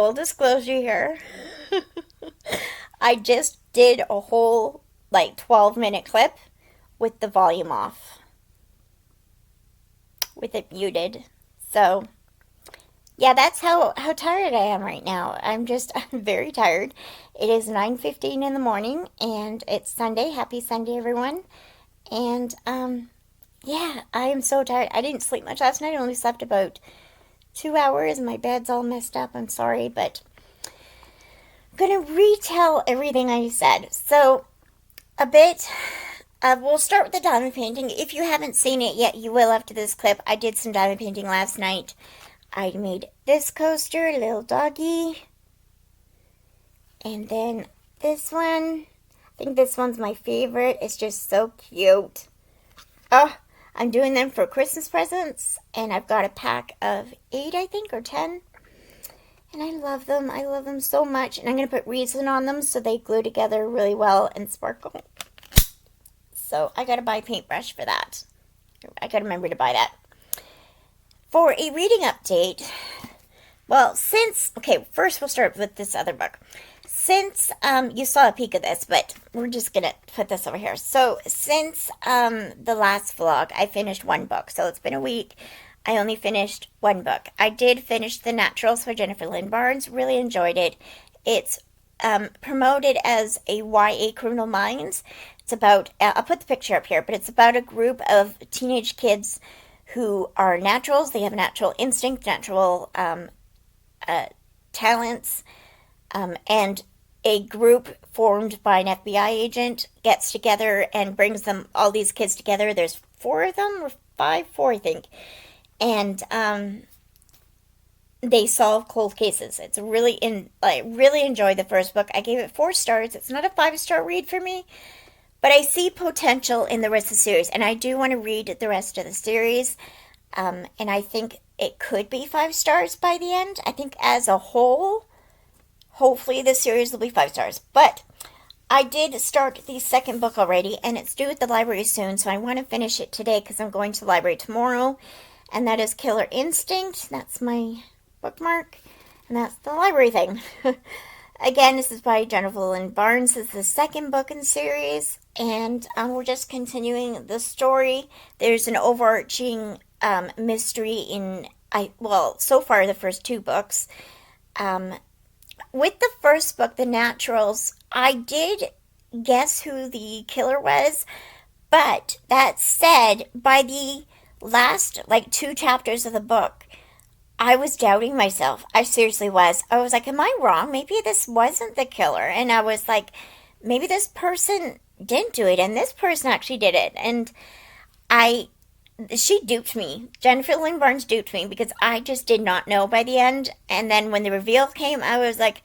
full disclosure here. I just did a whole 12-minute clip with the volume off, with it muted. So, yeah, that's how tired I am right now. I'm very tired. It is 9:15 in the morning and it's Sunday. Happy Sunday, everyone. And yeah, I am so tired. I didn't sleep much last night. I only slept about 2 hours. My bed's all messed up. I'm sorry, but I'm gonna retell everything I said. So, a bit. We'll start with the diamond painting. If you haven't seen it yet, you will after this clip. I did some diamond painting last night. I made this coaster, little doggy. And then this one. I think this one's my favorite. It's just so cute. Oh, I'm doing them for Christmas presents. And I've got a pack of 8, I think, or 10. And I love them. I love them so much. And I'm going to put resin on them so they glue together really well and sparkle. So I got to buy a paintbrush for that. I got to remember to buy that. For a reading update, well, okay, first we'll start with this other book. Since you saw a peek of this, but we're just going to put this over here. So since the last vlog, I finished one book. So it's been a week. I only finished one book. I did finish The Naturals by Jennifer Lynn Barnes. Really enjoyed it. It's promoted as a YA Criminal Minds. It's about, I'll put the picture up here, but it's about a group of teenage kids who are naturals. They have natural instinct, natural talents, and a group formed by an FBI agent gets together and brings them, all these kids together. There's 4 of them, or 5, 4 I think, and they solve cold cases. It's I really enjoyed the first book. I gave it 4 stars. It's not a 5-star read for me, but I see potential in the rest of the series, and I do want to read the rest of the series, and I think it could be 5 stars by the end. I think as a whole, hopefully the series will be 5 stars, but I did start the second book already, and it's due at the library soon, so I want to finish it today because I'm going to the library tomorrow, and that is Killer Instinct. That's my bookmark, and that's the library thing. Again, this is by Jennifer Lynn Barnes. This is the second book in the series, and we're just continuing the story. There's an overarching mystery in, so far the first 2 books. With the first book, The Naturals, I did guess who the killer was, but that said, by the last 2 chapters of the book, I was doubting myself. I seriously was. I was like, am I wrong? Maybe this wasn't the killer. And I was like, maybe this person didn't do it and this person actually did it. And she duped me. Jennifer Lynn Barnes duped me because I just did not know by the end. And then when the reveal came, I was like,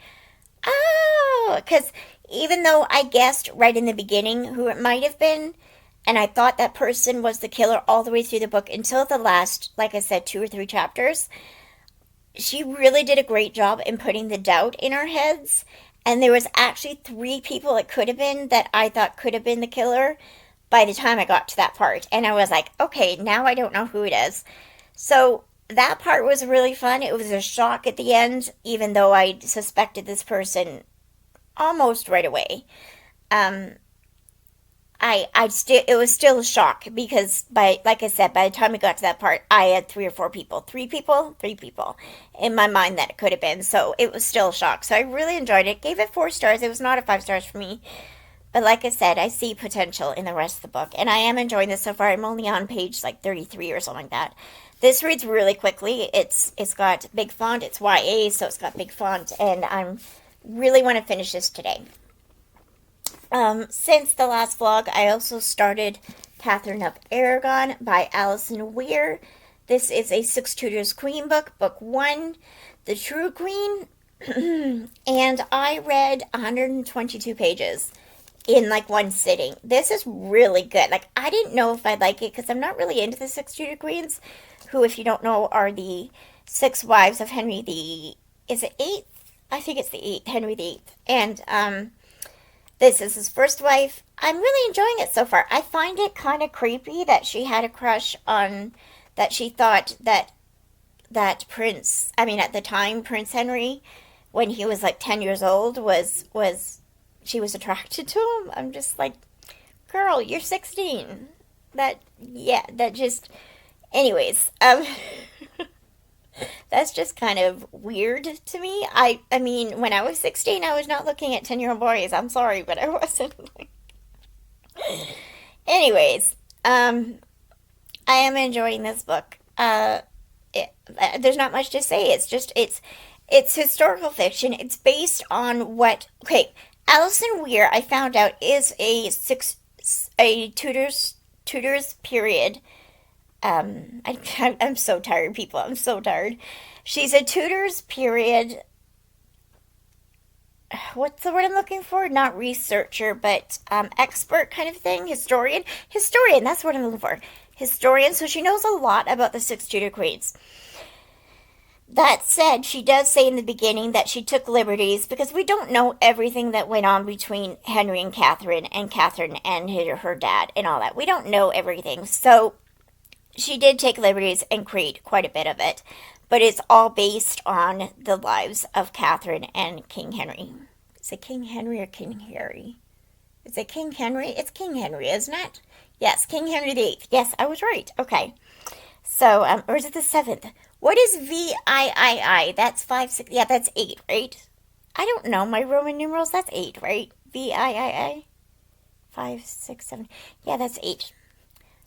oh, because even though I guessed right in the beginning who it might have been, and I thought that person was the killer all the way through the book until the last, like I said, 2 or 3 chapters, she really did a great job in putting the doubt in our heads. And there was actually 3 people it could have been that I thought could have been the killer by the time I got to that part. And I was like, okay, now I don't know who it is. So that part was really fun. It was a shock at the end, even though I suspected this person almost right away. It was still a shock because like I said, by the time we got to that part, I had 3 or 4 people, 3 people in my mind that it could have been. So it was still a shock. So I really enjoyed it. Gave it 4 stars. It was not a 5 stars for me. But like I said, I see potential in the rest of the book. And I am enjoying this so far. I'm only on page 33 or something like that. This reads really quickly. It's got big font. It's YA, so it's got big font. And I really want to finish this today. Since the last vlog, I also started Catherine of Aragon by Alison Weir. This is a 6 Tudors Queen book, book 1, The True Queen. And I read 122 pages in one sitting. This is really good. I didn't know if I'd like it because I'm not really into the 6 Tudor Queens, who, if you don't know, are the 6 wives of Henry the, is it 8th? I think it's the 8th, Henry the 8th. And, this is his first wife. I'm really enjoying it so far. I find it kind of creepy that she had a crush on, that she thought that Prince, at the time, Prince Henry when he was like 10 years old was she was attracted to him. I'm just like, girl, you're 16. That, yeah, that just, anyways, that's just kind of weird to me. I mean, when I was 16, I was not looking at 10-year-old boys. I'm sorry, but I wasn't. Anyways, I am enjoying this book. There's not much to say. It's historical fiction. It's based on what, okay, Alison Weir, I found out, is a Tudors period. I'm so tired, people. I'm so tired. She's a Tudors period. What's the word I'm looking for? Not researcher, but expert kind of thing. Historian. Historian. That's what I'm looking for. Historian. So she knows a lot about the six Tudor queens. That said, she does say in the beginning that she took liberties because we don't know everything that went on between Henry and Catherine and her dad and all that. We don't know everything. So she did take liberties and create quite a bit of it. But it's all based on the lives of Catherine and King Henry. Is it King Henry or King Harry? Is it King Henry? It's King Henry, isn't it? Yes, King Henry VIII. Yes, I was right. Okay. So, or is it the seventh? What is VIII? That's 5, 6. Yeah, that's 8, right? I don't know my Roman numerals. That's 8, right? VIII? 5, 6, 7. Yeah, that's 8.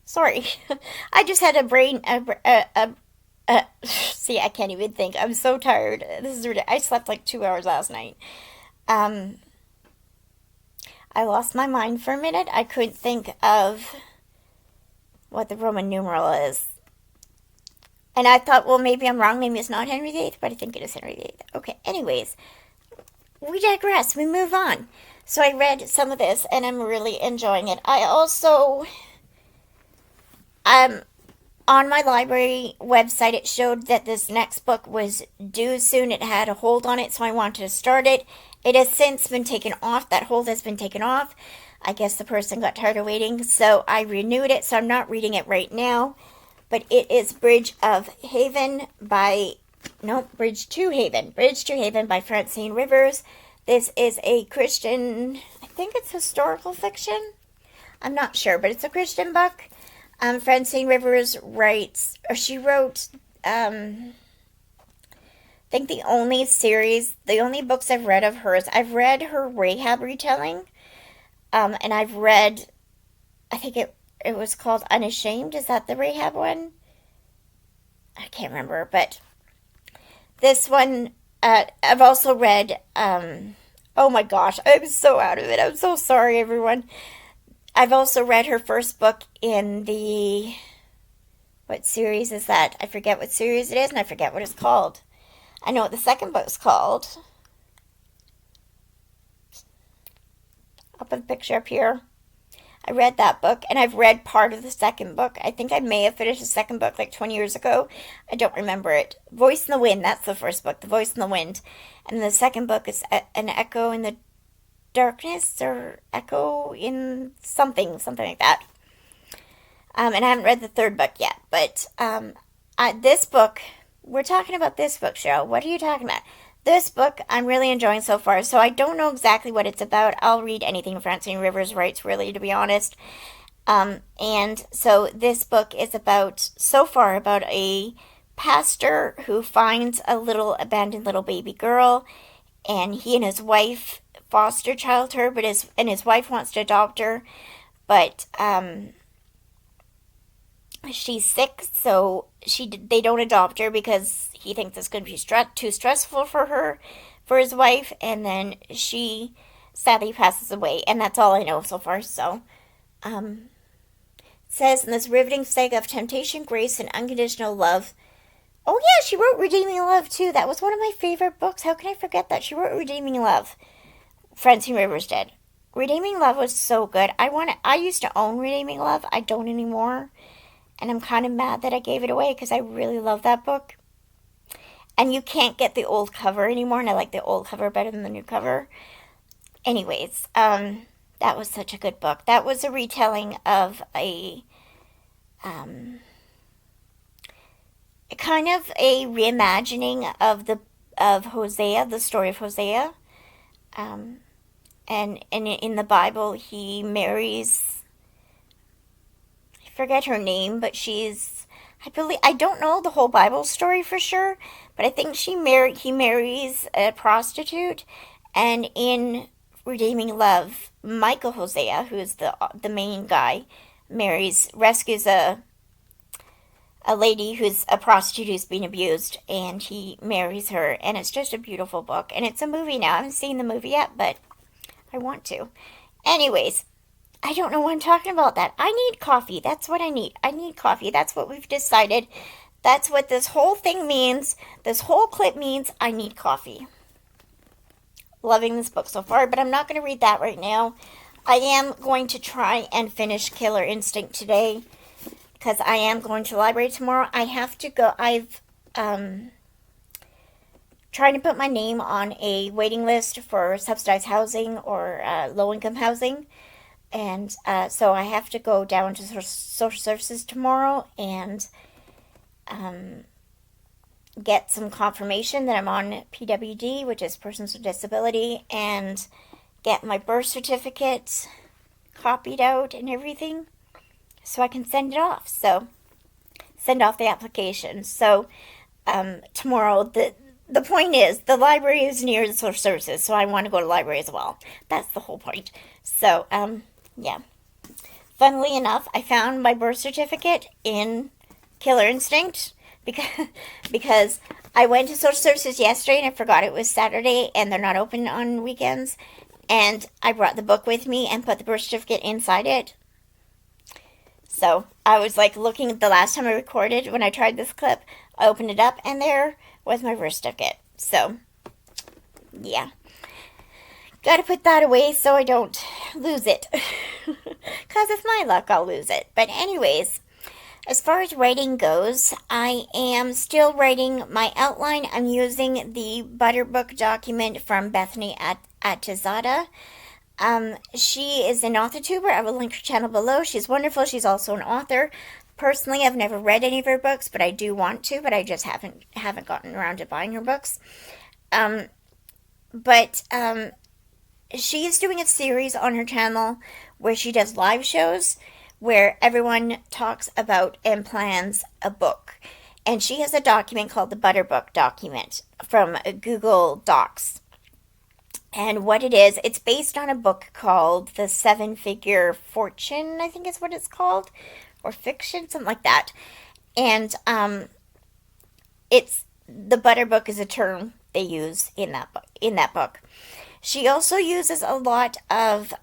Sorry. I just had a brain. See, I can't even think. I'm so tired. This is ridiculous. I slept like 2 hours last night. Um, I lost my mind for a minute. I couldn't think of what the Roman numeral is. And I thought, well, maybe I'm wrong. Maybe it's not Henry VIII, but I think it is Henry VIII. Okay, anyways, we digress. We move on. So I read some of this, and I'm really enjoying it. I also, um, on my library website, it showed that this next book was due soon. It had a hold on it, so I wanted to start it. It has since been taken off. That hold has been taken off. I guess the person got tired of waiting, so I renewed it, so I'm not reading it right now. But it is Bridge of Haven by, no, Bridge to Haven. Bridge to Haven by Francine Rivers. This is a Christian, I think it's historical fiction. I'm not sure, but it's a Christian book. Francine Rivers writes, or she wrote, I think the only books I've read of hers, I've read her Rahab retelling, and I've read, I think it was called Unashamed. Is that the Rahab one? I can't remember, but this one, I've also read, oh my gosh, I'm so out of it. I'm so sorry, everyone. I've also read her first book in the, what series is that? I forget what series it is, and I forget what it's called. I know what the second book's called. I'll put a picture up here. I read that book, and I've read part of the second book. I think I may have finished the second book like 20 years ago. I don't remember it. Voice in the Wind, that's the first book, The Voice in the Wind. And the second book is An Echo in the Darkness, or Echo in something like that. And I haven't read the third book yet, but this book, we're talking about this book, Cheryl. What are you talking about? This book I'm really enjoying so far, so I don't know exactly what it's about. I'll read anything Francine Rivers writes, really, to be honest. And so this book is so far, about a pastor who finds a abandoned little baby girl, and he and his wife foster child her, but his wife wants to adopt her, but she's sick, so they don't adopt her because he thinks it's going to be too stressful for his wife, and then she sadly passes away, and that's all I know so far. So, it says in this riveting saga of temptation, grace, and unconditional love. Oh yeah, she wrote Redeeming Love too. That was one of my favorite books. How can I forget that? She wrote Redeeming Love. Francine Rivers did. Redeeming Love was so good. I used to own Redeeming Love. I don't anymore. And I'm kind of mad that I gave it away because I really love that book. And you can't get the old cover anymore, and I like the old cover better than the new cover. Anyways, that was such a good book. That was a retelling of a kind of a reimagining of of Hosea, the story of Hosea. Um, and in the Bible, he marries, I forget her name, but I don't know the whole Bible story for sure, but I think he marries a prostitute, and in Redeeming Love, Michael Hosea, who's the main guy, rescues a lady who's a prostitute who's being abused, and he marries her, and it's just a beautiful book. And it's a movie now. I haven't seen the movie yet, but I want to. Anyways, I don't know why I'm talking about that. I need coffee. That's what I need. I need coffee. That's what we've decided. That's what this whole thing means. This whole clip means I need coffee. Loving this book so far, but I'm not going to read that right now. I am going to try and finish Killer Instinct today, because I am going to the library tomorrow. I have to go. I've trying to put my name on a waiting list for subsidized housing or low-income housing. And so I have to go down to social services tomorrow and get some confirmation that I'm on PWD, which is Persons with Disability, and get my birth certificate copied out and everything so I can send it off. So send off the application. So tomorrow, the point is, the library is near the social services, so I want to go to the library as well. That's the whole point. So, yeah. Funnily enough, I found my birth certificate in Killer Instinct because I went to social services yesterday and I forgot it was Saturday and they're not open on weekends. And I brought the book with me and put the birth certificate inside it. So I was like looking the last time I recorded when I tried this clip, I opened it up and there was my birth certificate. So, yeah. Gotta put that away so I don't lose it. Because it's my luck I'll lose it. But anyways, as far as writing goes, I am still writing my outline. I'm using the Butterbook document from Bethany Atizada. She is an author tuber. I will link her channel below. She's wonderful. She's also an author. Personally, I've never read any of her books, but I do want to, but I just haven't gotten around to buying her books. But she is doing a series on her channel where she does live shows where everyone talks about and plans a book. And she has a document called the Butterbook document from Google Docs. And what it is, it's based on a book called The Seven-Figure Fortune, I think is what it's called, or Fiction, something like that. And it's the Butterbook is a term they use in that book. She also uses a lot of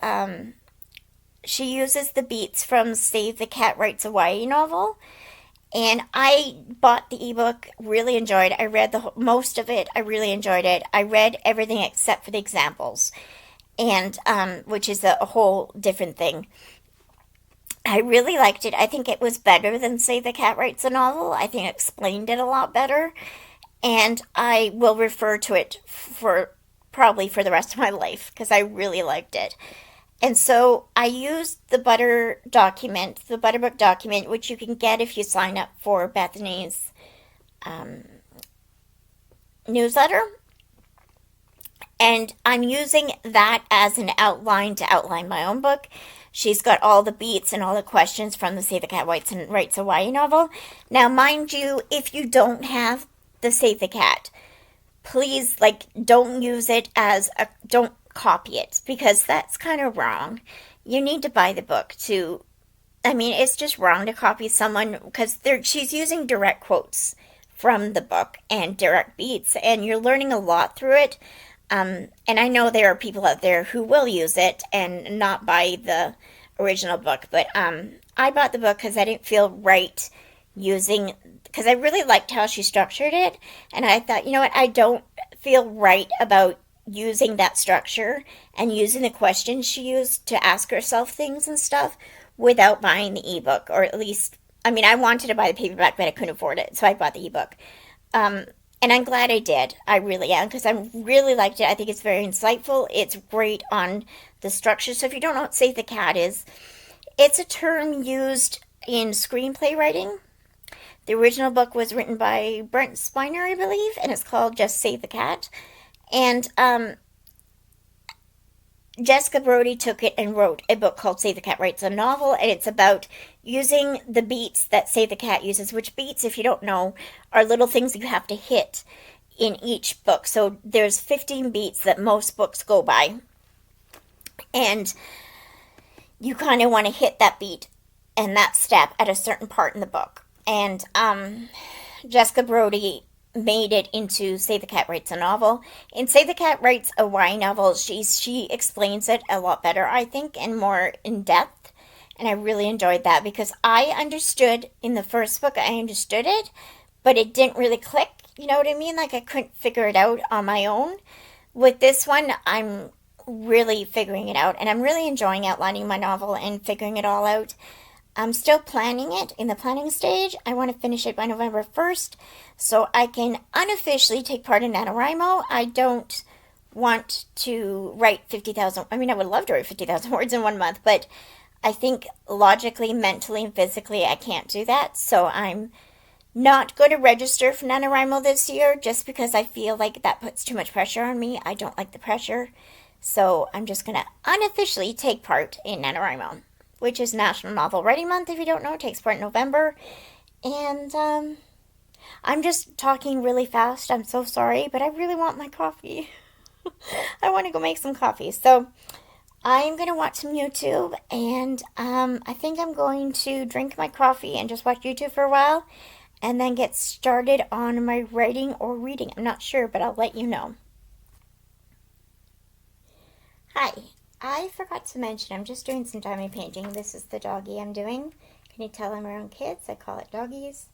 she uses the beats from Save the Cat Writes a YA novel. And I bought the ebook, really enjoyed it. I read most of it. I really enjoyed it. I read everything except for the examples, and which is a whole different thing. I really liked it. I think it was better than Save the Cat Writes a Novel. I think it explained it a lot better. And I will refer to it probably for the rest of my life because I really liked it. And so I used the Butterbook document, which you can get if you sign up for Bethany's newsletter. And I'm using that as an outline to outline my own book. She's got all the beats and all the questions from the Save the Cat Writes a YA novel. Now, mind you, if you don't have the Save the Cat, please, don't use it don't copy it, because that's kind of wrong. You need to buy the book it's just wrong to copy someone, because she's using direct quotes from the book and direct beats, and you're learning a lot through it. And I know there are people out there who will use it and not buy the original book, but I bought the book because I didn't feel right because I really liked how she structured it, and I thought, you know what, I don't feel right about using that structure and using the questions she used to ask herself things and stuff without buying the ebook, or at least, I wanted to buy the paperback, but I couldn't afford it, so I bought the ebook. And I'm glad I did. I really am, because I really liked it. I think it's very insightful. It's great on the structure. So if you don't know what Save the Cat is, it's a term used in screenplay writing The original book was written by Brent Spiner, I believe, and it's called Just Save the Cat. And Jessica Brody took it and wrote a book called Save the Cat Writes a Novel, and it's about using the beats that Save the Cat uses, which beats, if you don't know, are little things you have to hit in each book. So there's 15 beats that most books go by, and you kind of want to hit that beat and that step at a certain part in the book. And Jessica Brody made it into Say the Cat Writes a Novel. In Say the Cat Writes a YA Novel, she explains it a lot better, I think, and more in depth. And I really enjoyed that because I understood in the first book, I understood it, but it didn't really click. You know what I mean? Like I couldn't figure it out on my own. With this one, I'm really figuring it out, and I'm really enjoying outlining my novel and figuring it all out. I'm still planning it in the planning stage. I want to finish it by November 1st so I can unofficially take part in NaNoWriMo. I don't want to write 50,000. I mean, I would love to write 50,000 words in 1 month, but I think logically, mentally, and physically, I can't do that. So I'm not going to register for NaNoWriMo this year just because I feel like that puts too much pressure on me. I don't like the pressure. So I'm just going to unofficially take part in NaNoWriMo, which is National Novel Writing Month. If you don't know, it takes part in November. And I'm just talking really fast. I'm so sorry, but I really want my coffee. I want to go make some coffee. So I'm going to watch some YouTube, and I think I'm going to drink my coffee and just watch YouTube for a while, and then get started on my writing or reading. I'm not sure, but I'll let you know. Hi. I forgot to mention, I'm just doing some diamond painting. This is the doggy I'm doing. Can you tell I'm around kids? I call it doggies.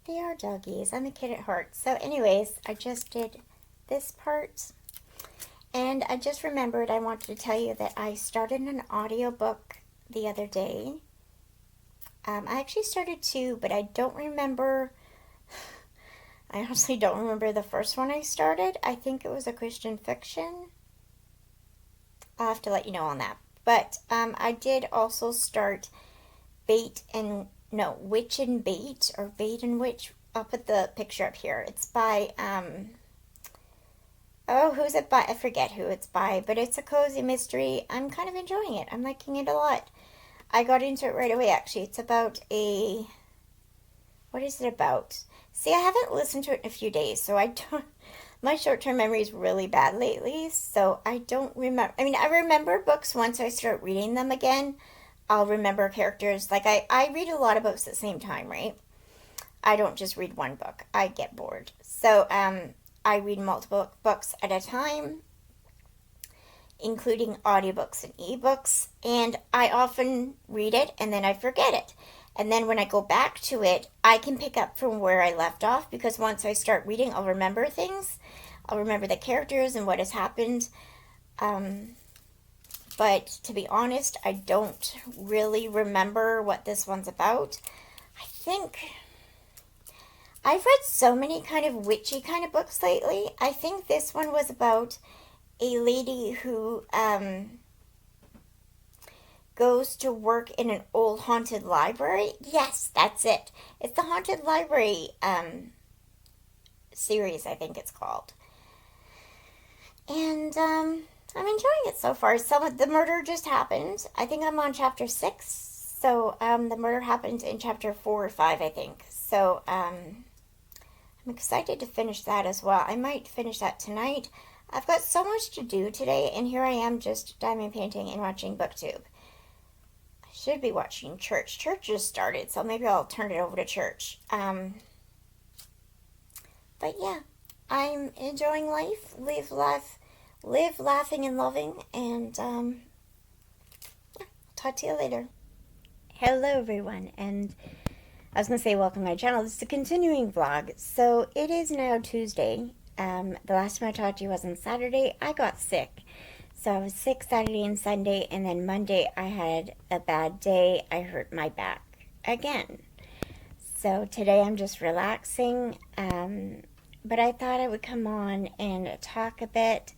They are doggies. I'm a kid at heart. So anyways, I just did this part. And I just remembered I wanted to tell you that I started an audiobook the other day. I actually started two, but I don't remember. I honestly don't remember the first one I started. I think it was a Christian fiction. I'll have to let you know on that. But I did also start Witch and Bait, or Bait and Witch. I'll put the picture up here. It's by, who's it by? I forget who it's by, but it's a cozy mystery. I'm kind of enjoying it. I'm liking it a lot. I got into it right away, actually. It's about what is it about? See, I haven't listened to it in a few days, so I don't. My short-term memory is really bad lately, so I don't remember. I mean, I remember books once I start reading them again. I'll remember characters. Like, I read a lot of books at the same time, right? I don't just read one book. I get bored. So, I read multiple books at a time, including audiobooks and ebooks, and I often read it and then I forget it. And then when I go back to it, I can pick up from where I left off, because once I start reading, I'll remember things. I'll remember the characters and what has happened. But to be honest, I don't really remember what this one's about. I think I've read so many kind of witchy kind of books lately. I think this one was about a lady who goes to work in an old haunted library. Yes, that's it. It's the Haunted Library series, I think it's called. And I'm enjoying it so far. Some of the murder just happened. I think I'm on chapter 6. So the murder happened in chapter 4 or 5, I think. So I'm excited to finish that as well. I might finish that tonight. I've got so much to do today, and here I am just diamond painting and watching BookTube. Should be watching church. Church just started, so maybe I'll turn it over to church. But yeah, I'm enjoying life. Live laughing and loving, and yeah, talk to you later. Hello everyone, and I was going to say welcome to my channel. This is a continuing vlog. So it is now Tuesday. The last time I talked to you was on Saturday. I got sick. So I was sick Saturday and Sunday, and then Monday I had a bad day. I hurt my back again. So today I'm just relaxing, but I thought I would come on and talk a bit.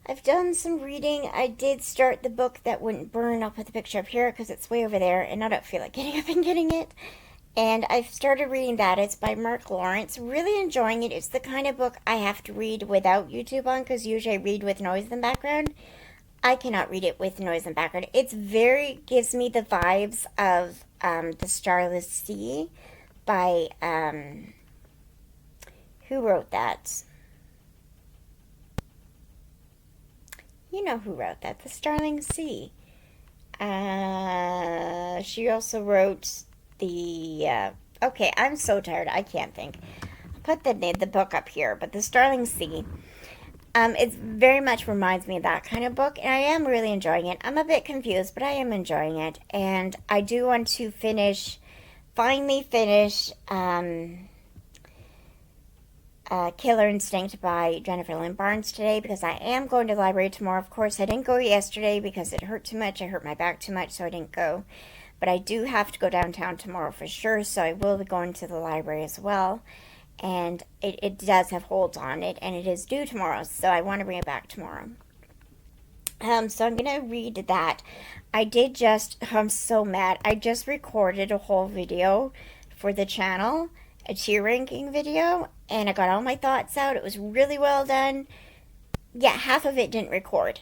I've done some reading. I did start the book that wouldn't burn. I'll put the picture up here because it's way over there, and I don't feel like getting up and getting it. And I've started reading that. It's by Mark Lawrence. Really enjoying it. It's the kind of book I have to read without YouTube on, because usually I read with noise in the background. I cannot read it with noise in the background. It's gives me the vibes of The Starless Sea by, who wrote that? You know who wrote that, The Starling Sea. She also wrote okay, I'm so tired, I can't think. I'll put the book up here, but The Starling Sea. It very much reminds me of that kind of book, and I am really enjoying it. I'm a bit confused, but I am enjoying it, and I do want to finally finish, Killer Instinct by Jennifer Lynn Barnes today, because I am going to the library tomorrow. Of course, I didn't go yesterday because it hurt too much. I hurt my back too much, so I didn't go. But I do have to go downtown tomorrow for sure, so I will be going to the library as well. And it does have holds on it, and it is due tomorrow, so I want to bring it back tomorrow. So I'm going to read that. I'm so mad. I just recorded a whole video for the channel, a tier ranking video, and I got all my thoughts out. It was really well done. Yeah, half of it didn't record.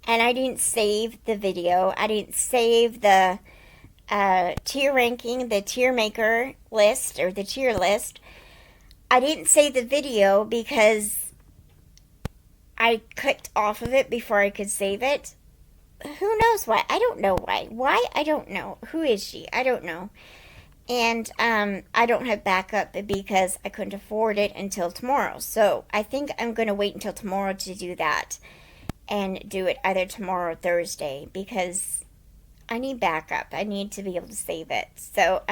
And I didn't save the video. I didn't save the tier ranking, the tier maker list, or the tier list. I didn't save the video because I clicked off of it before I could save it. Who knows why? I don't know why. Why? I don't know. Who is she? I don't know. And I don't have backup because I couldn't afford it until tomorrow. So I think I'm going to wait until tomorrow to do that, and do it either tomorrow or Thursday, because I need backup. I need to be able to save it. So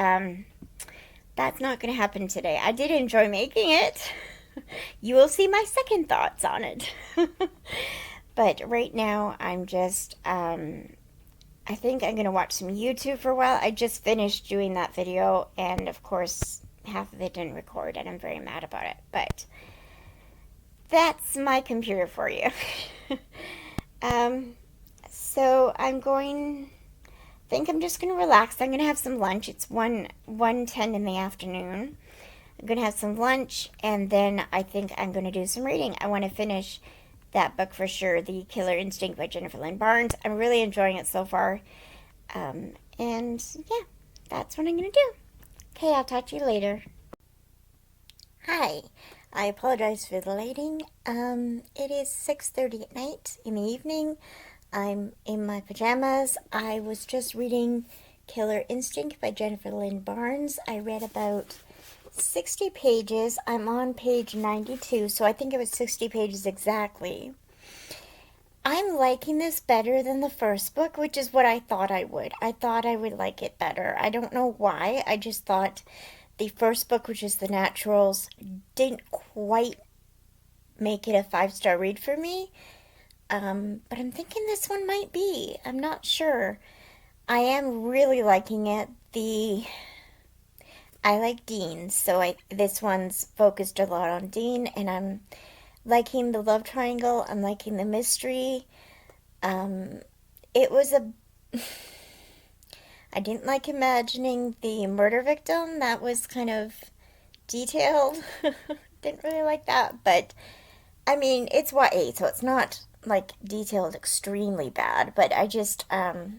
that's not going to happen today. I did enjoy making it. You will see my second thoughts on it. But right now I'm just I think I'm going to watch some YouTube for a while. I just finished doing that video, and of course, half of it didn't record, and I'm very mad about it. But that's my computer for you. So I think I'm just going to relax. I'm going to have some lunch. It's 1:10 in the afternoon. I'm going to have some lunch, and then I think I'm going to do some reading. I want to finish that book for sure, The Killer Instinct by Jennifer Lynn Barnes. I'm really enjoying it so far. And yeah, that's what I'm going to do. Okay, I'll talk to you later. Hi, I apologize for the lighting. It is 6:30 at night in the evening. I'm in my pajamas. I was just reading Killer Instinct by Jennifer Lynn Barnes. I read about 60 pages. I'm on page 92, so I think it was 60 pages exactly. I'm liking this better than the first book, which is what I thought I would. I thought I would like it better. I don't know why. I just thought the first book, which is The Naturals, didn't quite make it a 5-star read for me. But I'm thinking this one might be. I'm not sure. I am really liking it. I like Dean, so this one's focused a lot on Dean, and I'm liking the love triangle. I'm liking the mystery. It was I didn't like imagining the murder victim. That was kind of detailed. Didn't really like that, but I mean, it's YA, so it's not like detailed extremely bad, but I just I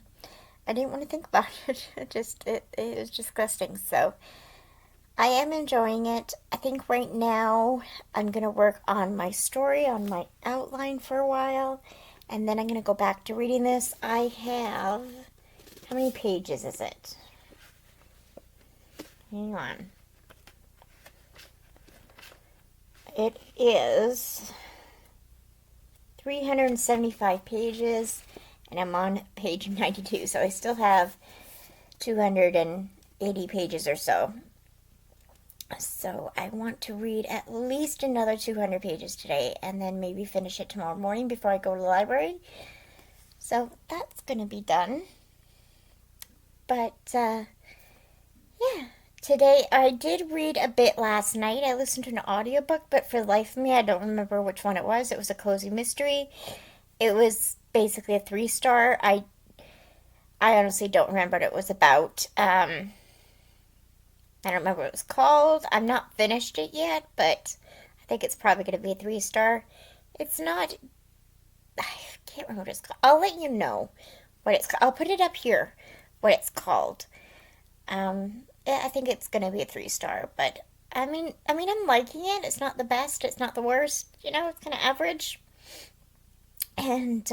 didn't want to think about it. It was disgusting. So I am enjoying it. I think right now I'm going to work on my story, on my outline for a while, and then I'm going to go back to reading this. I have, how many pages is it? Hang on. It is 375 pages, and I'm on page 92, so I still have 280 pages or so. So I want to read at least another 200 pages today, and then maybe finish it tomorrow morning before I go to the library. So that's going to be done. But, yeah. Today, I did read a bit last night. I listened to an audiobook, but for the life of me, I don't remember which one it was. It was a cozy mystery. It was basically a 3-star. I honestly don't remember what it was about. I don't remember what it was called. I'm not finished it yet, but I think it's probably going to be a 3 star. It's not, I can't remember what it's called. I'll let you know what it's called. I'll put it up here, what it's called. Yeah, I think it's going to be a 3 star, but I'm liking it. It's not the best. It's not the worst. It's kind of average. And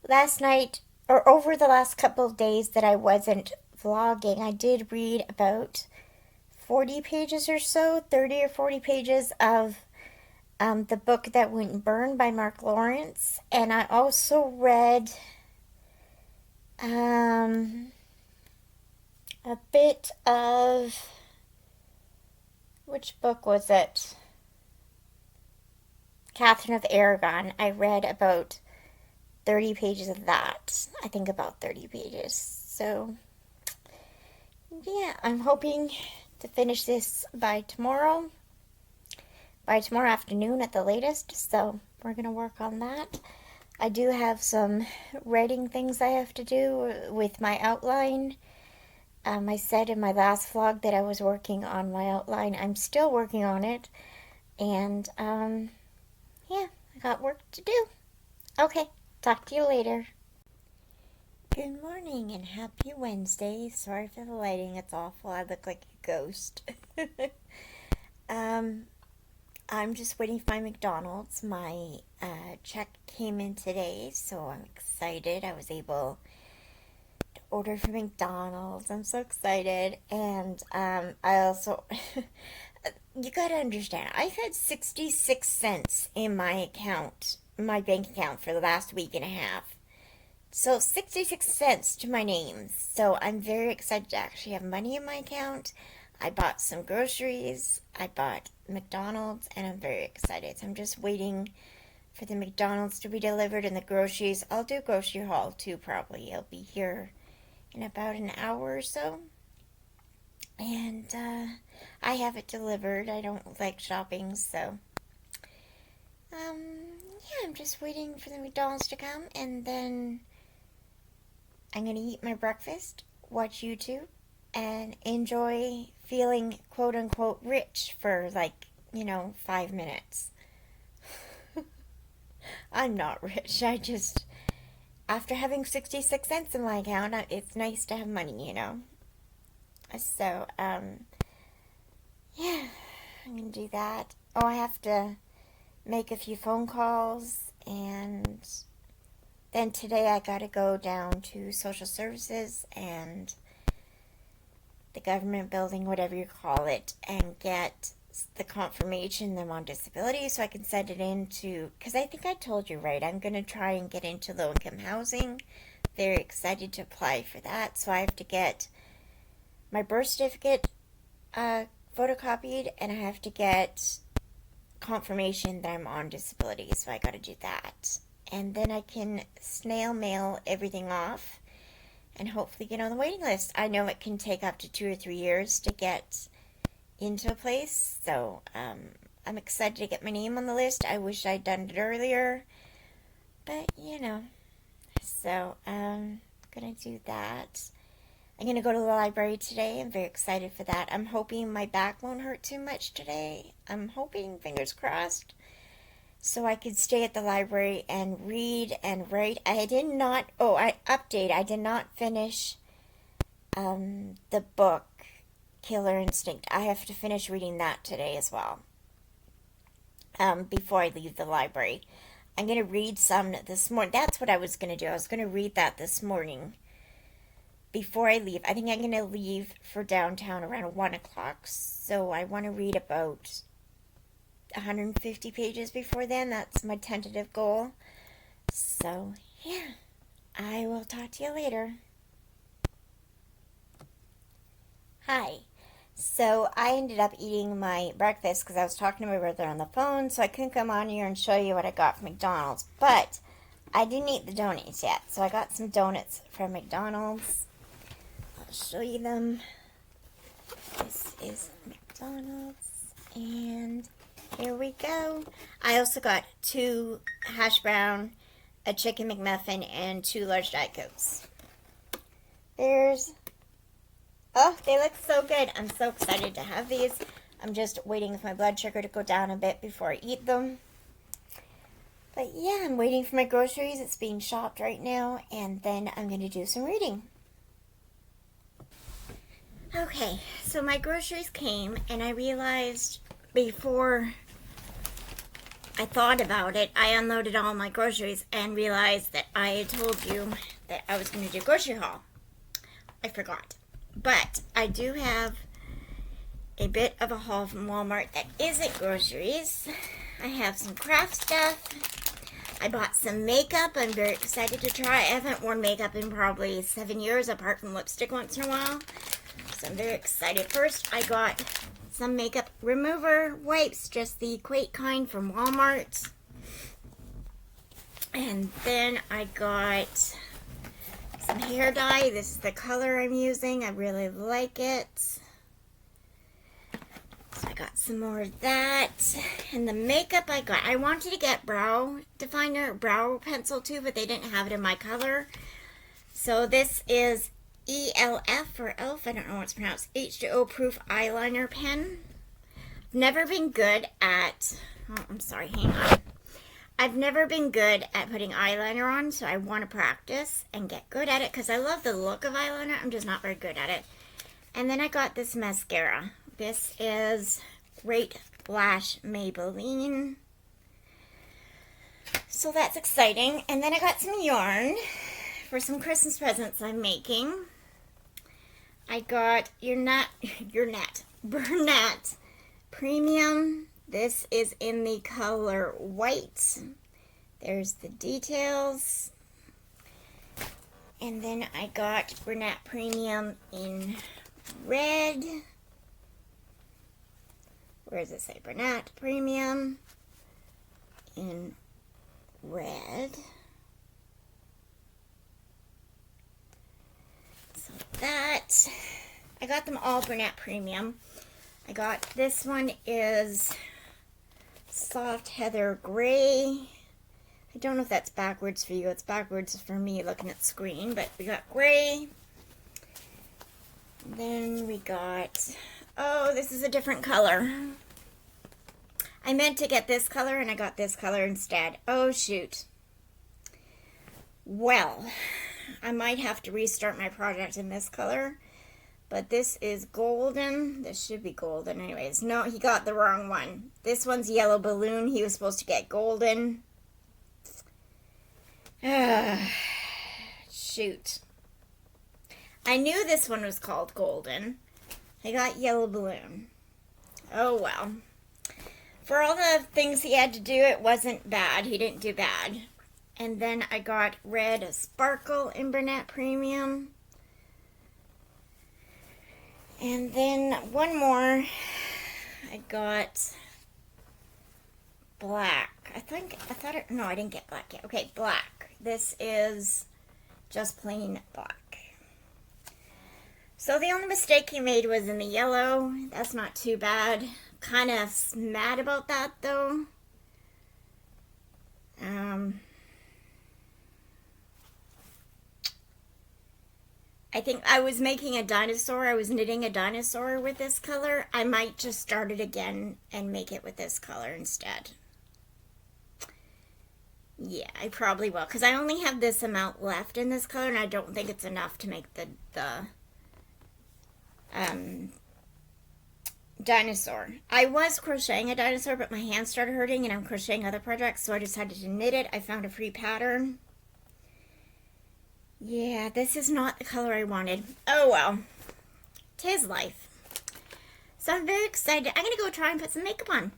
last night, or over the last couple of days that I wasn't vlogging, I did read about 40 pages or so, 30 or 40 pages of the book that wouldn't burn by Mark Lawrence. And I also read a bit of, which book was it? Catherine of Aragon. I read about 30 pages of that. I think about 30 pages. So, yeah, I'm hoping to finish this by tomorrow afternoon at the latest. So, we're going to work on that. I do have some writing things I have to do with my outline. I said in my last vlog that I was working on my outline. I'm still working on it. And, yeah, I got work to do. Okay, talk to you later. Good morning and happy Wednesday. Sorry for the lighting, it's awful. I look like a ghost. um, I'm just waiting for my McDonald's. My check came in today, so I'm excited. I was able to order from McDonald's. I'm so excited. And I also, you gotta understand, I've had 66 cents in my account, my bank account, for the last week and a half. So 66 cents to my name. So I'm very excited to actually have money in my account. I bought some groceries. I bought McDonald's, and I'm very excited. So I'm just waiting for the McDonald's to be delivered and the groceries. I'll do grocery haul too, probably. I'll be here in about an hour or so. And I have it delivered. I don't like shopping, so yeah, I'm just waiting for the McDonald's to come, and then I'm going to eat my breakfast, watch YouTube, and enjoy feeling quote unquote rich for 5 minutes. I'm not rich. After having 66 cents in my account, it's nice to have money. So, yeah, I'm going to do that. Oh, I have to make a few phone calls, and then today I gotta go down to social services and the government building, whatever you call it, and get the confirmation that I'm on disability so I can send it in to, because I think I told you, right, I'm going to try and get into low-income housing. Very excited to apply for that. So I have to get my birth certificate photocopied, and I have to get confirmation that I'm on disability, so I got to do that. And then I can snail mail everything off and hopefully get on the waiting list. I know it can take up to 2 or 3 years to get into a place, so I'm excited to get my name on the list. I wish I'd done it earlier, but so I'm gonna do that. I'm gonna go to the library today. I'm very excited for that. I'm hoping my back won't hurt too much today. I'm hoping, fingers crossed, so I could stay at the library and read and write. I did not finish the book Killer Instinct. I have to finish reading that today as well, before I leave the library. I'm going to read some this morning. That's what I was going to do. I was going to read that this morning before I leave. I think I'm going to leave for downtown around 1 o'clock, so I want to read about 150 pages before then. That's my tentative goal. So, yeah, I will talk to you later. Hi. So, I ended up eating my breakfast because I was talking to my brother on the phone, so I couldn't come on here and show you what I got from McDonald's. But I didn't eat the donuts yet, so I got some donuts from McDonald's. I'll show you them. This is McDonald's, and here we go. I also got 2 hash brown, a chicken McMuffin, and 2 large Diet Cokes. Oh, they look so good. I'm so excited to have these. I'm just waiting for my blood sugar to go down a bit before I eat them. But yeah, I'm waiting for my groceries. It's being shopped right now, and then I'm going to do some reading. Okay, so my groceries came, and I realized before I thought about it, I unloaded all my groceries and realized that I had told you that I was going to do a grocery haul. I forgot. But I do have a bit of a haul from Walmart that isn't groceries. I have some craft stuff. I bought some makeup. I'm very excited to try. I haven't worn makeup in probably 7 years, apart from lipstick once in a while. So I'm very excited. First, I got some makeup remover wipes, just the Quake kind from Walmart. And then I got some hair dye. This is the color I'm using. I really like it. So I got some more of that. And the makeup I wanted to get brow definer, brow pencil too, but they didn't have it in my color. So this is ELF or ELF, I don't know what it's pronounced, H2O proof eyeliner pen. I've never been good at, hang on. I've never been good at putting eyeliner on, so I want to practice and get good at it because I love the look of eyeliner. I'm just not very good at it. And then I got this mascara. This is Great Lash Maybelline. So that's exciting. And then I got some yarn for some Christmas presents I'm making. I got Bernat Premium. This is in the color white. There's the details. And then I got Bernat Premium in red. Where does it say? Bernat Premium in red. So that, I got them all Bernat Premium. I got, this one is Soft Heather Gray. I don't know if that's backwards for you. It's backwards for me looking at the screen, but we got gray. Then we got, oh, this is a different color. I meant to get this color and I got this color instead. Oh, shoot. Well, I might have to restart my project in this color. But this is golden. This should be golden anyways. No, he got the wrong one. This one's yellow balloon. He was supposed to get golden. Shoot. I knew this one was called golden. I got yellow balloon. Oh well. For all the things he had to do, it wasn't bad. He didn't do bad. And then I got red sparkle in Bernat Premium. And then one more, I got black. No, I didn't get black yet. Okay, black. This is just plain black. So the only mistake he made was in the yellow. That's not too bad. Kind of mad about that though. I think I was making a dinosaur. I was knitting a dinosaur with this color. I might just start it again and make it with this color instead. Yeah, I probably will. Because I only have this amount left in this color. And I don't think it's enough to make the dinosaur. I was crocheting a dinosaur, but my hands started hurting. And I'm crocheting other projects. So I decided to knit it. I found a free pattern. Yeah, this is not the color I wanted. Oh well, 'tis life. So I'm very excited. I'm going to go try and put some makeup on.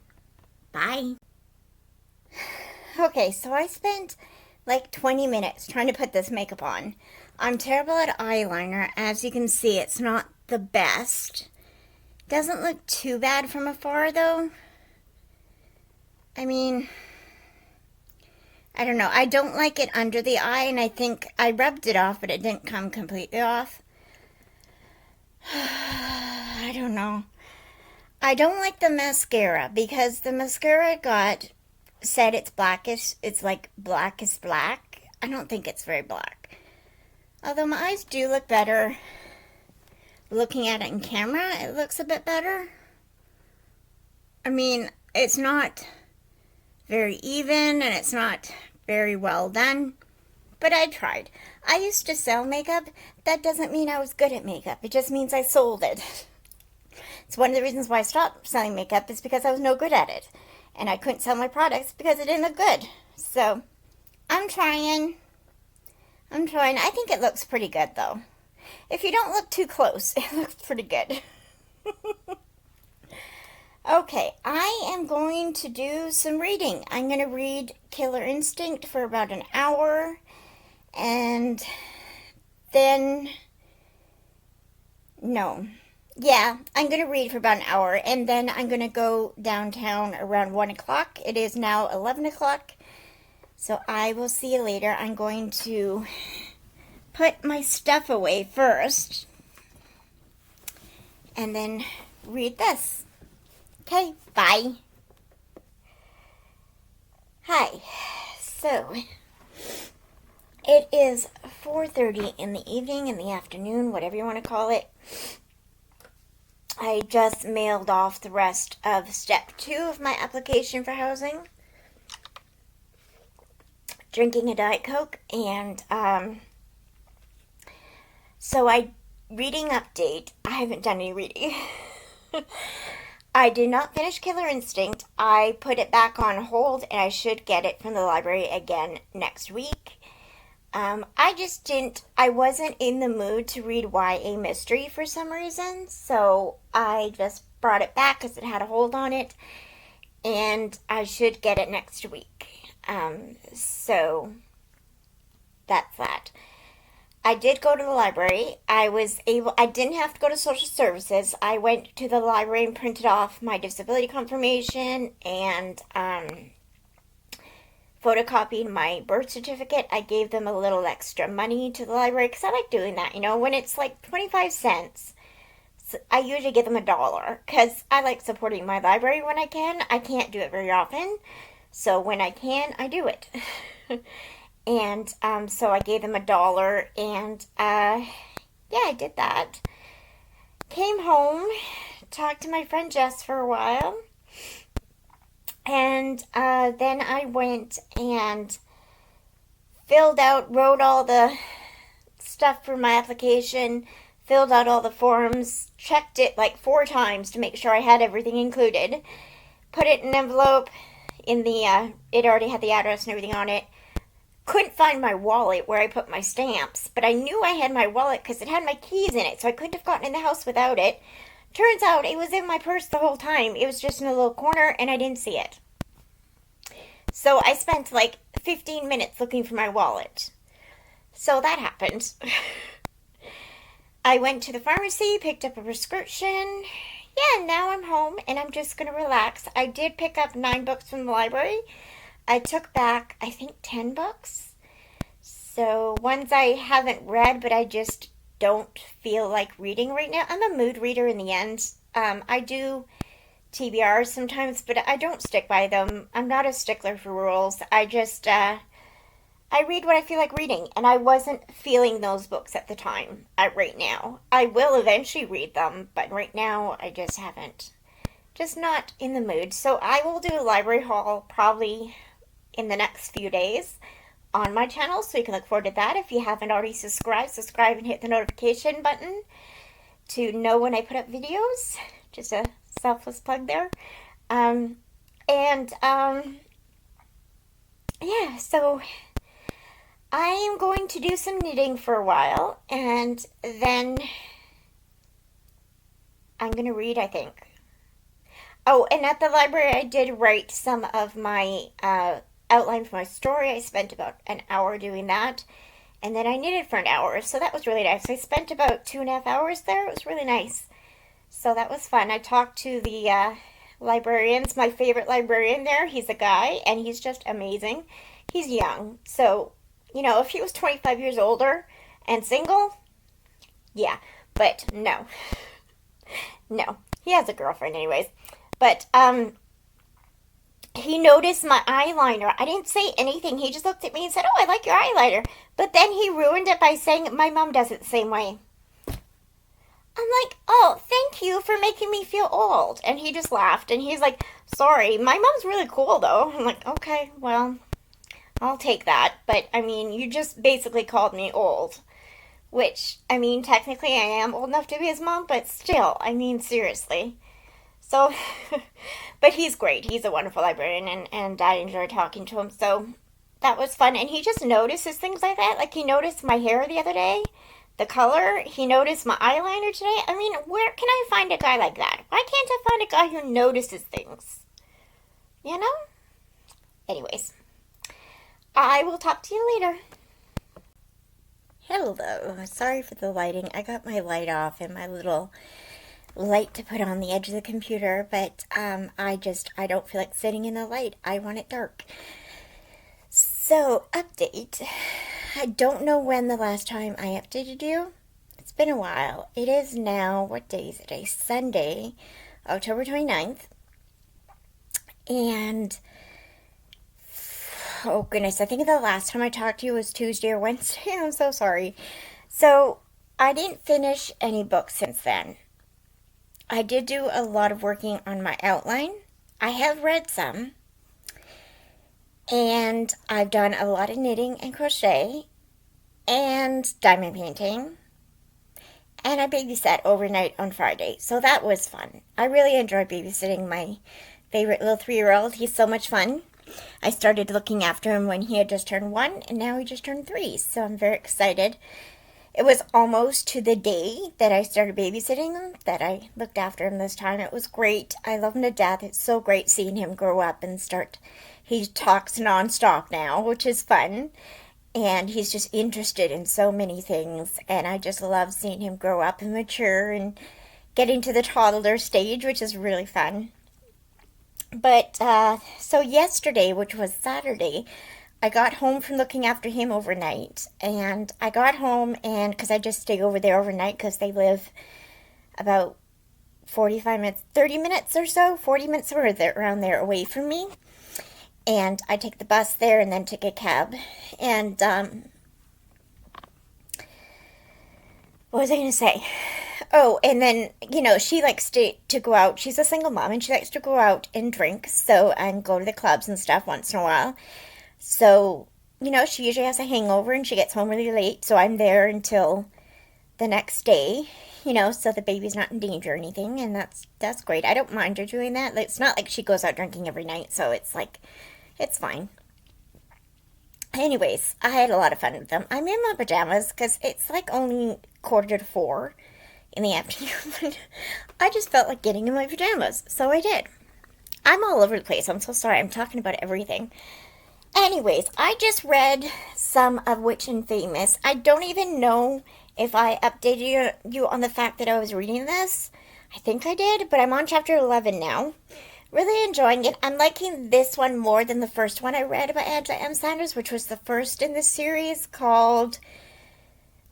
Bye. Okay, so I spent like 20 minutes trying to put this makeup on. I'm terrible at eyeliner. As you can see, it's not the best. Doesn't look too bad from afar though. I mean, I don't know. I don't like it under the eye, and I think I rubbed it off, but it didn't come completely off. I don't know. I don't like the mascara, because the mascara I got said it's blackish. It's like black is black. I don't think it's very black. Although my eyes do look better. Looking at it in camera, it looks a bit better. I mean, it's not very even and it's not very well done, but I tried. I used to sell makeup. That doesn't mean I was good at makeup. It just means I sold it. It's one of the reasons why I stopped selling makeup is because I was no good at it. And I couldn't sell my products because it didn't look good. So, I'm trying. I think it looks pretty good though. If you don't look too close, it looks pretty good. Okay, I am going to do some reading. I'm going to read Killer Instinct for about an hour. And then, no. Yeah, I'm going to read for about an hour. And then I'm going to go downtown around 1 o'clock. It is now 11 o'clock. So I will see you later. I'm going to put my stuff away first. And then read this. Okay, bye. Hi. So, it is 4:30 in the evening, in the afternoon, whatever you want to call it. I just mailed off the rest of step 2 of my application for housing. Drinking a Diet Coke, and reading update. I haven't done any reading. I did not finish Killer Instinct. I put it back on hold, and I should get it from the library again next week. I wasn't in the mood to read YA mystery for some reason, so I just brought it back because it had a hold on it, and I should get it next week. So that's that. I did go to the library. I didn't have to go to social services. I went to the library and printed off my disability confirmation and photocopied my birth certificate. I gave them a little extra money to the library because I like doing that. When it's like 25 cents, I usually give them $1 because I like supporting my library when I can. I can't do it very often. So when I can, I do it. And so I gave them $1, and yeah, I did that. Came home, talked to my friend Jess for a while, and then I went and wrote all the stuff for my application, filled out all the forms, checked it like 4 times to make sure I had everything included, put it in an envelope. It already had the address and everything on it. Couldn't find my wallet where I put my stamps, but I knew I had my wallet because it had my keys in it, so I couldn't have gotten in the house without it. Turns out it was in my purse the whole time. It was just in a little corner, and I didn't see it. So I spent like 15 minutes looking for my wallet. So that happened. I went to the pharmacy, picked up a prescription. Yeah, now I'm home, and I'm just going to relax. I did pick up 9 books from the library. I took back, I think, 10 books. So, ones I haven't read, but I just don't feel like reading right now. I'm a mood reader in the end. I do TBRs sometimes, but I don't stick by them. I'm not a stickler for rules. I read what I feel like reading, and I wasn't feeling those books at the time, right now. I will eventually read them, but right now I just haven't. Just not in the mood. So I will do a library haul probably in the next few days on my channel, so you can look forward to that. If you haven't already subscribe and hit the notification button to know when I put up videos. Just a selfless plug there. Yeah, so I am going to do some knitting for a while, and then I'm going to read, I think. Oh, and at the library I did write some of my outline for my story. I spent about an hour doing that, and then I knitted for an hour, so that was really nice. I spent about 2.5 hours there. It was really nice. So that was fun. I talked to the librarians, my favorite librarian there. He's a guy, and he's just amazing. He's young, so, if he was 25 years older and single, yeah, but no. No, he has a girlfriend anyways. But, he noticed my eyeliner. I didn't say anything. He just looked at me and said, "Oh, I like your eyeliner." But then he ruined it by saying, "My mom does it the same way." I'm like, "Oh, thank you for making me feel old." And he just laughed and he's like, "Sorry, my mom's really cool though." I'm like, "Okay, well, I'll take that." But I mean, you just basically called me old. Which, I mean, technically I am old enough to be his mom, but still, I mean, seriously. So, but he's great. He's a wonderful librarian, and I enjoy talking to him. So that was fun. And he just notices things like that. Like he noticed my hair the other day, the color. He noticed my eyeliner today. I mean, where can I find a guy like that? Why can't I find a guy who notices things? You know? Anyways, I will talk to you later. Hello. Sorry for the lighting. I got my light off and my little light to put on the edge of the computer, but I don't feel like sitting in the light. I want it dark. So, update. I don't know when the last time I updated you. It's been a while. It is now, what day is it today? Sunday, October 29th. And, oh goodness, I think the last time I talked to you was Tuesday or Wednesday. I'm so sorry. So, I didn't finish any books since then. I did do a lot of working on my outline. I have read some. And I've done a lot of knitting and crochet and diamond painting. And I babysat overnight on Friday. So that was fun. I really enjoyed babysitting my favorite little 3-year-old. He's so much fun. I started looking after him when he had just turned 1, and now he just turned 3. So I'm very excited. It was almost to the day that I started babysitting him that I looked after him this time. It was great. I love him to death. It's so great seeing him grow up and start. He talks nonstop now, which is fun. And he's just interested in so many things. And I just love seeing him grow up and mature and getting to the toddler stage, which is really fun. But so yesterday, which was Saturday, I got home from looking after him overnight. And I got home, and because I just stay over there overnight because they live about 45 minutes, 30 minutes or so, 40 minutes around there away from me. And I take the bus there and then take a cab. And what was I going to say? Oh, and then, she likes to go out. She's a single mom and she likes to go out and drink. So, and go to the clubs and stuff once in a while. So, she usually has a hangover and she gets home really late. So I'm there until the next day, so the baby's not in danger or anything. And that's great. I don't mind her doing that. It's not like she goes out drinking every night. So it's like, it's fine. Anyways, I had a lot of fun with them. I'm in my pajamas because it's like only 3:45 in the afternoon. I just felt like getting in my pajamas, so I did. I'm all over the place. I'm so sorry. I'm talking about everything. Anyways, I just read some of Witch and Famous. I don't even know if I updated you on the fact that I was reading this. I think I did, but I'm on chapter 11 now. Really enjoying it. I'm liking this one more than the first one I read by Angela M. Sanders, which was the first in the series called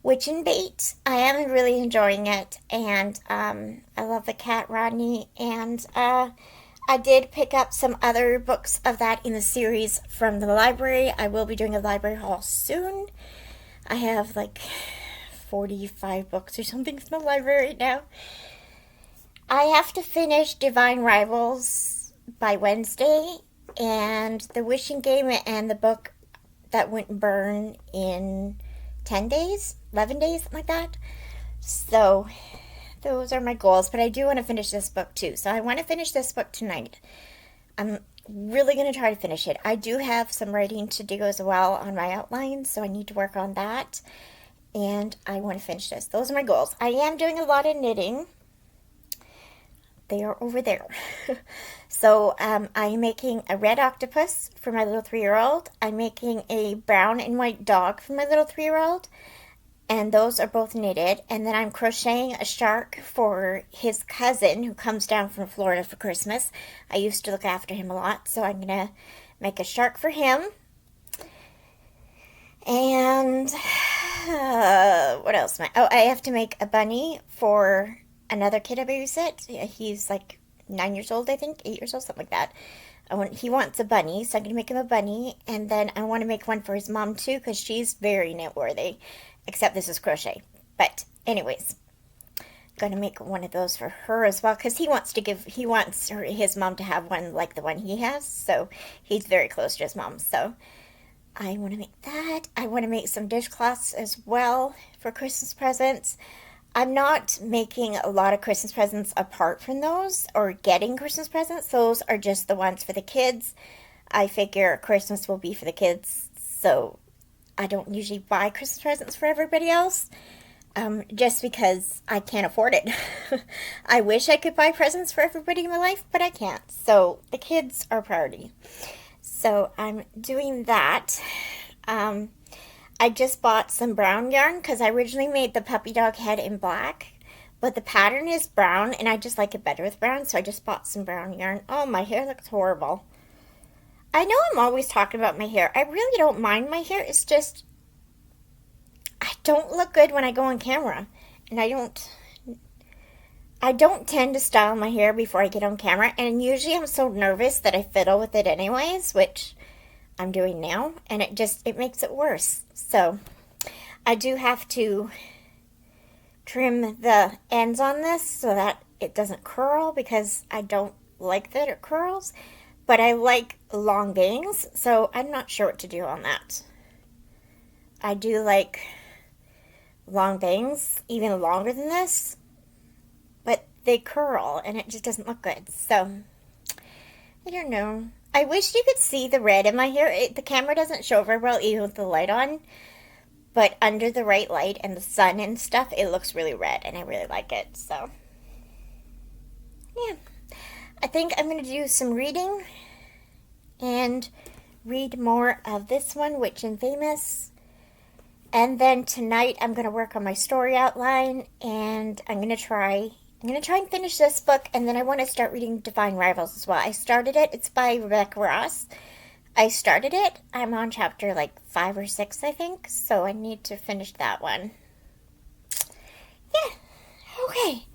Witch and Bait. I am really enjoying it, and I love the cat Rodney, and I did pick up some other books of that in the series from the library. I will be doing a library haul soon. I have like 45 books or something from the library right now. I have to finish Divine Rivals by Wednesday, and The Wishing Game and the book that wouldn't burn in 10 days, 11 days, something like that. So those are my goals, but I do want to finish this book too. So I want to finish this book tonight. I'm really going to try to finish it. I do have some writing to do as well on my outline, so I need to work on that. And I want to finish this. Those are my goals. I am doing a lot of knitting. They are over there. So I'm making a red octopus for my little 3-year-old. I'm making a brown and white dog for my little 3-year-old. And those are both knitted. And then I'm crocheting a shark for his cousin who comes down from Florida for Christmas. I used to look after him a lot, so I'm going to make a shark for him. And what else? I have to make a bunny for another kid I babysit. He's like 9 years old, I think, 8 years old, something like that. He wants a bunny, so I'm going to make him a bunny. And then I want to make one for his mom too, because she's very knit-worthy. Except this is crochet. But anyways, going to make one of those for her as well, because he wants his mom to have one like the one he has. So he's very close to his mom. So I want to make that. I want to make some dishcloths as well for Christmas presents. I'm not making a lot of Christmas presents apart from those, or getting Christmas presents. Those are just the ones for the kids. I figure Christmas will be for the kids, so I don't usually buy Christmas presents for everybody else, just because I can't afford it. I wish I could buy presents for everybody in my life, but I can't. So the kids are priority. So I'm doing that. I just bought some brown yarn because I originally made the puppy dog head in black, but the pattern is brown and I just like it better with brown, so I just bought some brown yarn. Oh, my hair looks horrible. I know I'm always talking about my hair. I really don't mind my hair. It's just I don't look good when I go on camera, and I don't tend to style my hair before I get on camera, and usually I'm so nervous that I fiddle with it anyways, which I'm doing now, and it makes it worse. So I do have to trim the ends on this so that it doesn't curl, because I don't like that it curls, but I like long bangs, so I'm not sure what to do on that. I do like long bangs, even longer than this, but they curl and it just doesn't look good. So I don't know. I wish you could see the red in my hair. The camera doesn't show very well even with the light on, but under the right light and the sun and stuff, it looks really red, and I really like it. So yeah, I think I'm going to do some reading and read more of this one, Witch and Famous. And then tonight I'm going to work on my story outline, and I'm going to try and finish this book, and then I want to start reading Divine Rivals as well. I started it. It's by Rebecca Ross. I started it. I'm on chapter like 5 or 6, I think, so I need to finish that one. Yeah, okay.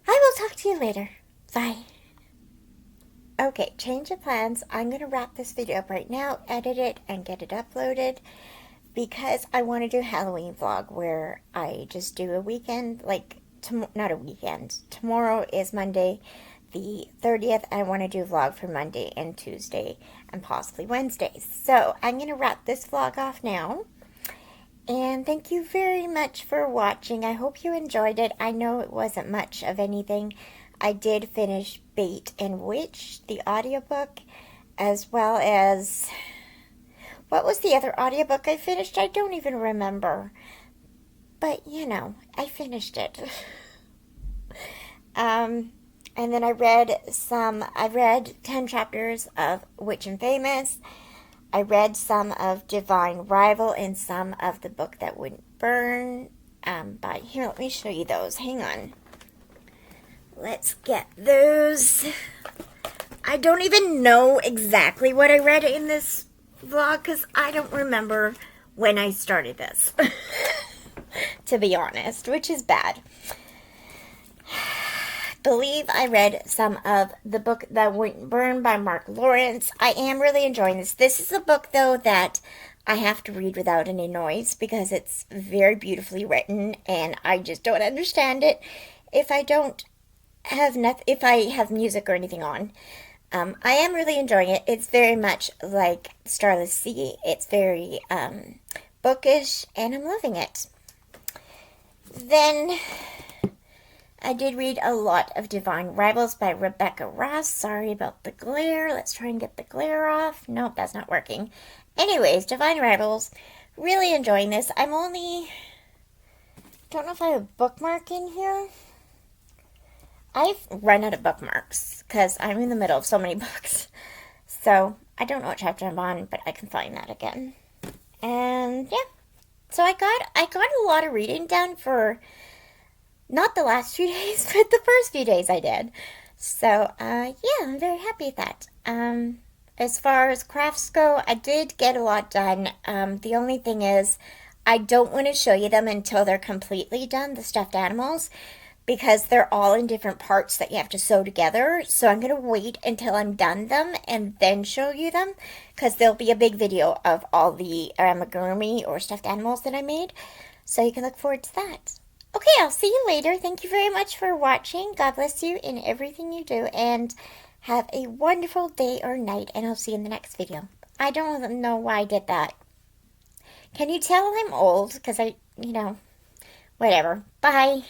I will talk to you later. Bye. Okay, change of plans. I'm going to wrap this video up right now, edit it, and get it uploaded, because I want to do a Halloween vlog where I just do a weekend, like, not a weekend. Tomorrow is Monday, the 30th. I want to do a vlog for Monday and Tuesday and possibly Wednesday. So I'm going to wrap this vlog off now. And thank you very much for watching. I hope you enjoyed it. I know it wasn't much of anything. I did finish Bait and Witch, the audiobook, as well as... what was the other audiobook I finished? I don't even remember. But, you know, I finished it. And then I read 10 chapters of Witch and Famous. I read some of Divine Rival and some of The Book That Wouldn't Burn. Here, let me show you those. Hang on. Let's get those. I don't even know exactly what I read in this vlog, because I don't remember when I started this. To be honest, which is bad. I believe I read some of The Book That Wouldn't Burn by Mark Lawrence. I am really enjoying this. This is a book, though, that I have to read without any noise, because it's very beautifully written, and I just don't understand it if I have music or anything on. I am really enjoying it. It's very much like Starless Sea. It's very bookish, and I'm loving it. Then I did read a lot of Divine Rivals by Rebecca Ross. Sorry about the glare. Let's try and get the glare off. Nope, that's not working. Anyways, Divine Rivals. Really enjoying this. Don't know if I have a bookmark in here. I've run out of bookmarks because I'm in the middle of so many books. So I don't know what chapter I'm on, but I can find that again. And yeah. So I got a lot of reading done for not the last few days, but the first few days I did. So yeah, I'm very happy with that. As far as crafts go, I did get a lot done. The only thing is, I don't want to show you them until they're completely done, the stuffed animals, because they're all in different parts that you have to sew together. So I'm going to wait until I'm done them and then show you them, because there'll be a big video of all the amigurumi or stuffed animals that I made. So you can look forward to that. Okay, I'll see you later. Thank you very much for watching. God bless you in everything you do, and have a wonderful day or night, and I'll see you in the next video. I don't know why I did that. Can you tell I'm old? Because whatever. Bye.